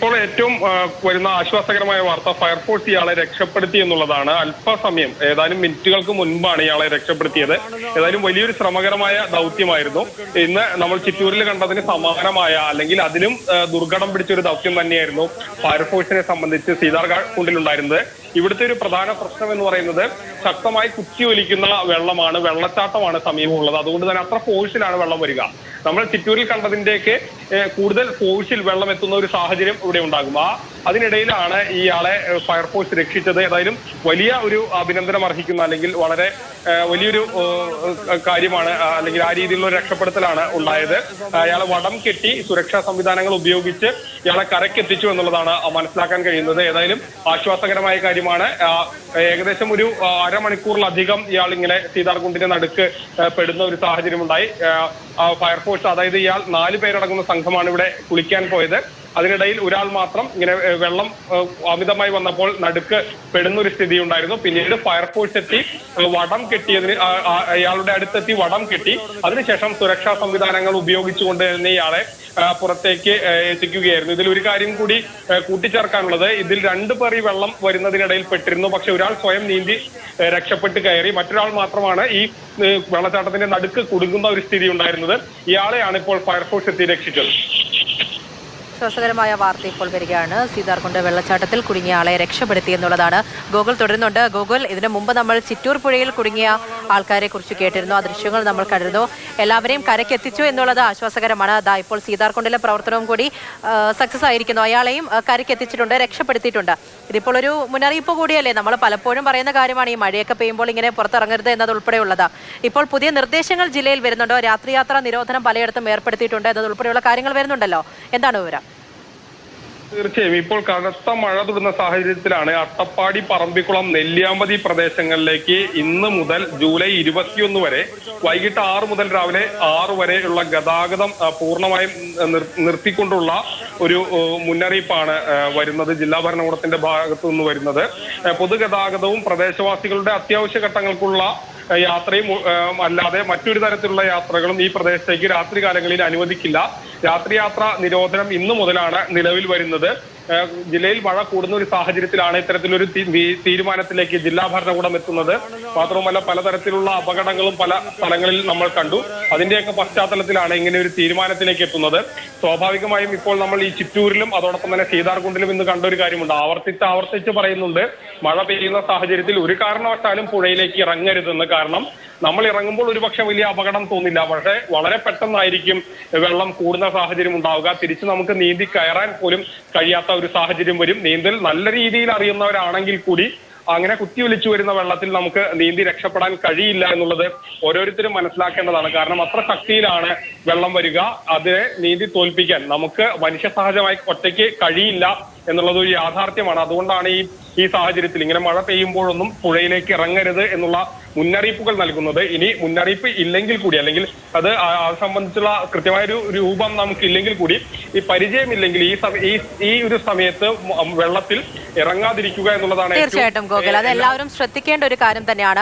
ഇപ്പോൾ ഏറ്റവും വരുന്ന ആശ്വാസകരമായ വാർത്ത ഫയർഫോഴ്സ് ഇയാളെ രക്ഷപ്പെടുത്തി എന്നുള്ളതാണ്. അല്പസമയം ഏതാനും മിനിറ്റുകൾക്ക് മുൻപാണ് ഇയാളെ രക്ഷപ്പെടുത്തിയത്. ഏതായാലും വലിയൊരു ശ്രമകരമായ ദൗത്യമായിരുന്നു. ഇന്ന് നമ്മൾ ചിറ്റൂരിൽ കണ്ടതിന് സമാനമായ അല്ലെങ്കിൽ അതിലും ദുർഘടം പിടിച്ചൊരു ദൗത്യം തന്നെയായിരുന്നു ഫയർഫോഴ്സിനെ സംബന്ധിച്ച് സീതാർകുണ്ടിലുണ്ടായിരുന്നത്. ഇവിടുത്തെ ഒരു പ്രധാന പ്രശ്നം എന്ന് പറയുന്നത് ശക്തമായി കുത്തിയൊലിക്കുന്ന വെള്ളമാണ്, വെള്ളച്ചാട്ടമാണ് സമീപമുള്ളത്. അതുകൊണ്ട് തന്നെ അത്ര ഫോഴ്സിലാണ് വെള്ളം വരിക. നമ്മൾ ചിറ്റൂരിൽ കണ്ടതിന്റെയൊക്കെ കൂടുതൽ ഫോഴ്സിൽ വെള്ളം എത്തുന്ന ഒരു സാഹചര്യം ഇവിടെ ഉണ്ടാകും. അതിനിടയിലാണ് ഇയാളെ ഫയർഫോഴ്സ് രക്ഷിച്ചത്. ഏതായാലും വലിയ ഒരു അഭിനന്ദനം അർഹിക്കുന്ന അല്ലെങ്കിൽ വളരെ വലിയൊരു കാര്യമാണ്, അല്ലെങ്കിൽ ആ രീതിയിലുള്ള ഒരു രക്ഷപ്പെടുത്തലാണ് ഉണ്ടായത്. അയാളെ വടം കെട്ടി സുരക്ഷാ സംവിധാനങ്ങൾ ഉപയോഗിച്ച് ഇയാളെ കരക്കെത്തിച്ചു എന്നുള്ളതാണ് മനസ്സിലാക്കാൻ കഴിയുന്നത്. ഏതായാലും ആശ്വാസകരമായ കാര്യമാണ്. ഏകദേശം ഒരു അരമണിക്കൂറിലധികം ഇയാൾ ഇങ്ങനെ സീതാർകുണ്ടിന്റെ നടുക്ക് പെടുന്ന ഒരു സാഹചര്യം ഉണ്ടായി. ഫയർഫോഴ്സ്, അതായത് ഇയാൾ 4 പേരടങ്ങുന്ന സംഘമാണ് ഇവിടെ കുളിക്കാൻ പോയത്. അതിനിടയിൽ ഒരാൾ മാത്രം ഇങ്ങനെ വെള്ളം അമിതമായി വന്നപ്പോൾ നടുക്ക് പെടുന്ന ഒരു സ്ഥിതി ഉണ്ടായിരുന്നു. പിന്നീട് ഫയർഫോഴ്സ് എത്തി വടം കെട്ടിയതിന് ഇയാളുടെ അടുത്തെത്തി വടം കെട്ടി അതിനുശേഷം സുരക്ഷാ സംവിധാനങ്ങൾ ഉപയോഗിച്ചുകൊണ്ട് തന്നെ ഇയാളെ പുറത്തേക്ക് എത്തിക്കുകയായിരുന്നു. ഇതിൽ ഒരു കാര്യം കൂടി കൂട്ടിച്ചേർക്കാനുള്ളത്, ഇതിൽ 2 പേർ ഈ വെള്ളം വരുന്നതിനിടയിൽ പെട്ടിരുന്നു. പക്ഷെ ഒരാൾ സ്വയം നീന്തി രക്ഷപ്പെട്ട് കയറി, മറ്റൊരാൾ മാത്രമാണ് ഈ വെള്ളച്ചാട്ടത്തിന്റെ നടുക്ക് കുടുങ്ങുന്ന ഒരു സ്ഥിതി ഉണ്ടായിരുന്നത്. ഇയാളെയാണ് ഇപ്പോൾ ഫയർഫോഴ്സ് എത്തി രക്ഷിച്ചത്. ആശ്വാസകരമായ വാർത്ത ഇപ്പോൾ വരികയാണ്. സീതാർകുണ്ട് വെള്ളച്ചാട്ടത്തിൽ കുടുങ്ങിയ ആളെ രക്ഷപ്പെടുത്തി എന്നുള്ളതാണ്. ഗോകുൽ തുടരുന്നുണ്ട്. ഗോകുൽ, ഇതിനു മുമ്പ് നമ്മൾ ചിറ്റൂർ പുഴയിൽ കുടുങ്ങിയ ആൾക്കാരെ കുറിച്ച് കേട്ടിരുന്നു, ആ ദൃശ്യങ്ങൾ നമ്മൾ കണ്ടിരുന്നു. എല്ലാവരെയും കരയ്ക്കെത്തിച്ചു എന്നുള്ളത് ആശ്വാസകരമാണ്. അതാ ഇപ്പോൾ സീതാർകുണ്ടിലെ പ്രവർത്തനവും കൂടി സക്സസ് ആയിരിക്കുന്നു. അയാളെയും കരയ്ക്കെത്തിച്ചിട്ടുണ്ട്, രക്ഷപ്പെടുത്തിയിട്ടുണ്ട്. ഇതിപ്പോൾ ഒരു മുന്നറിയിപ്പ് കൂടിയല്ലേ? നമ്മൾ പലപ്പോഴും പറയുന്ന കാര്യമാണ് ഈ മഴയൊക്കെ പെയ്യുമ്പോൾ ഇങ്ങനെ പുറത്തിറങ്ങരുത് എന്നതുൾപ്പെടെയുള്ളത്. ഇപ്പോൾ പുതിയ നിർദ്ദേശങ്ങൾ ജില്ലയിൽ വരുന്നുണ്ടോ? രാത്രിയാത്രാ നിരോധനം പലയിടത്തും ഏർപ്പെടുത്തിയിട്ടുണ്ട് എന്നതുൾപ്പെടെയുള്ള കാര്യങ്ങൾ വരുന്നുണ്ടല്ലോ. എന്താണ് വിവരം? തീർച്ചയായും ഇപ്പോൾ കനത്ത മഴ തുടരുന്ന സാഹചര്യത്തിലാണ് അട്ടപ്പാടി, പറമ്പിക്കുളം, നെല്ലിയാമ്പതി പ്രദേശങ്ങളിലേക്ക് ഇന്ന് മുതൽ ജൂലൈ 21 വരെ വൈകിട്ട് 6 മുതൽ രാവിലെ 6 വരെയുള്ള ഗതാഗതം പൂർണ്ണമായും നിർത്തിക്കൊണ്ടുള്ള ഒരു മുന്നറിയിപ്പാണ് വരുന്നത്. ജില്ലാ ഭരണകൂടത്തിന്റെ ഭാഗത്തു നിന്ന് വരുന്നത്. പൊതുഗതാഗതവും പ്രദേശവാസികളുടെ അത്യാവശ്യ ഘട്ടങ്ങൾക്കുള്ള യാത്രയും അല്ലാതെ മറ്റൊരു തരത്തിലുള്ള യാത്രകളും ഈ പ്രദേശത്തേക്ക് രാത്രികാലങ്ങളിൽ അനുവദിക്കില്ല. രാത്രിയാത്രാ നിരോധനം ഇന്നു മുതലാണ് നിലവിൽ വരുന്നത്. ജില്ലയിൽ മഴ കൂടുന്ന ഒരു സാഹചര്യത്തിലാണ് ഇത്തരത്തിലൊരു തീരുമാനത്തിലേക്ക് ജില്ലാ ഭരണകൂടം എത്തുന്നത്. മാത്രവുമല്ല പലതരത്തിലുള്ള അപകടങ്ങളും പല സ്ഥലങ്ങളിൽ നമ്മൾ കണ്ടു. അതിന്റെയൊക്കെ പശ്ചാത്തലത്തിലാണ് ഇങ്ങനെ ഒരു തീരുമാനത്തിലേക്ക് എത്തുന്നത്. സ്വാഭാവികമായും ഇപ്പോൾ നമ്മൾ ഈ ചിറ്റൂരിലും അതോടൊപ്പം തന്നെ സീതാർകുണ്ടിലും ഇന്ന് കണ്ട ഒരു കാര്യമുണ്ട്. ആവർത്തിച്ച് പറയുന്നുണ്ട്, മഴ പെയ്യുന്ന സാഹചര്യത്തിൽ ഒരു കാരണവശാലും പുഴയിലേക്ക് ഇറങ്ങരുതെന്ന്. കാരണം നമ്മൾ ഇറങ്ങുമ്പോൾ ഒരുപക്ഷെ വലിയ അപകടം തോന്നില്ല, പക്ഷേ വളരെ പെട്ടെന്നായിരിക്കും വെള്ളം കൂടുന്ന സാഹചര്യം ഉണ്ടാവുക. തിരിച്ച് നമുക്ക് നീന്തി കയറാൻ പോലും കഴിയാത്ത ഒരു സാഹചര്യം വരും. നീന്തൽ നല്ല രീതിയിൽ അറിയുന്നവരാണെങ്കിൽ കൂടി അങ്ങനെ കുത്തിയൊലിച്ചു വരുന്ന വെള്ളത്തിൽ നമുക്ക് നീന്തി രക്ഷപ്പെടാൻ കഴിയില്ല എന്നുള്ളത് ഓരോരുത്തരും മനസ്സിലാക്കേണ്ടതാണ്. കാരണം അത്ര ശക്തിയിലാണ് വെള്ളം വരിക. അതിനെ നീന്തി തോൽപ്പിക്കാൻ നമുക്ക് മനുഷ്യ സഹജമായി ഒറ്റയ്ക്ക് കഴിയില്ല എന്നുള്ളത് ഒരു യാഥാർത്ഥ്യമാണ്. അതുകൊണ്ടാണ് ഈ സാഹചര്യത്തിൽ ഇങ്ങനെ മഴ പെയ്യുമ്പോഴൊന്നും പുഴയിലേക്ക് ഇറങ്ങരുത് എന്നുള്ള മുന്നറിയിപ്പുകൾ നൽകുന്നത്. ഇനി മുന്നറിയിപ്പ് ഇല്ലെങ്കിൽ കൂടി, അല്ലെങ്കിൽ അത് സംബന്ധിച്ചുള്ള കൃത്യമായൊരു രൂപം നമുക്കില്ലെങ്കിൽ കൂടി, ഈ പരിചയമില്ലെങ്കിൽ ഈ ഒരു സമയത്ത് വെള്ളത്തിൽ ഇറങ്ങാതിരിക്കുക എന്നുള്ളതാണ്. തീർച്ചയായിട്ടും ഗോകുൽ, അത് എല്ലാവരും ശ്രദ്ധിക്കേണ്ട ഒരു കാര്യം തന്നെയാണ്.